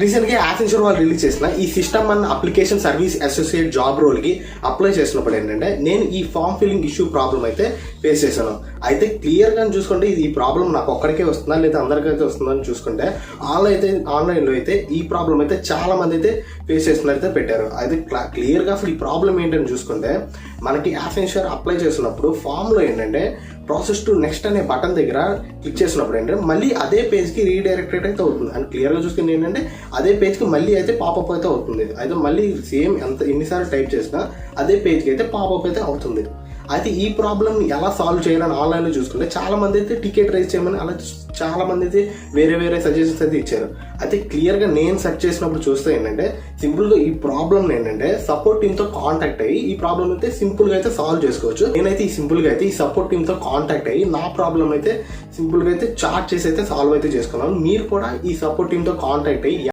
Recent గా యాసెన్షియర్ వాళ్ళు release చేసిన ఈ system and application service associate job role కి అప్లై చేసినప్పుడు ఏంటంటే నేను ఈ ఫామ్ ఫిల్లింగ్ ఇష్యూ ప్రాబ్లం అయితే ఫేస్ చేశాను. అయితే క్లియర్ గా చూసుకుంటే ఈ ప్రాబ్లం నాకు ఒక్కడికే వస్తుందా లేదా అందరికైతే వస్తుందా అని చూసుకుంటే ఆన్లైన్ లో అయితే ఈ ప్రాబ్లం అయితే చాలా మంది అయితే ఫేస్ చేస్తున్నైతే పెట్టారు. అయితే క్లియర్ గా అసలు ఈ ప్రాబ్లం ఏంటని చూసుకుంటే మనకి యాసెన్షియర్ అప్లై చేసినప్పుడు ఫామ్ లో ఏంటంటే ప్రాసెస్ టు నెక్స్ట్ అనే బటన్ దగ్గర క్లిక్ చేసినప్పుడు ఏంటంటే మళ్ళీ అదే పేజ్ కి రీడైరెక్టెడ్ అయితే అవుతుంది. అండ్ క్లియర్ గా చూసుకుంటే ఏంటంటే అదే పేజ్ కి మళ్ళీ అయితే పాపప్ అయితే అవుతుంది. అయితే మళ్ళీ సేమ్ ఎన్నిసార్లు టైప్ చేసినా అదే పేజ్ కి అయితే పాపప్ అయితే అవుతుంది. అయితే ఈ ప్రాబ్లమ్ ఎలా సాల్వ్ చేయాలని ఆన్లైన్లో చూసుకుంటే చాలా మంది అయితే టికెట్ రైజ్ చేయమని అలా చాలా మంది అయితే వేరే సజెషన్స్ అయితే ఇచ్చారు. అయితే క్లియర్గా నేను సెర్చ్ చేసినప్పుడు చూస్తే ఏంటంటే సింపుల్గా ఈ ప్రాబ్లమ్ ఏంటంటే సపోర్ట్ టీమ్తో కాంటాక్ట్ అయ్యి ఈ ప్రాబ్లమ్ అయితే సింపుల్గా అయితే సాల్వ్ చేసుకోవచ్చు. నేనైతే ఈ సపోర్ట్ టీమ్తో కాంటాక్ట్ అయ్యి నా ప్రాబ్లమ్ అయితే సింపుల్గా అయితే చార్ట్ చేసి అయితే సాల్వ్ అయితే చేసుకున్నాను. మీరు కూడా ఈ సపోర్ట్ టీమ్తో కాంటాక్ట్ అయ్యి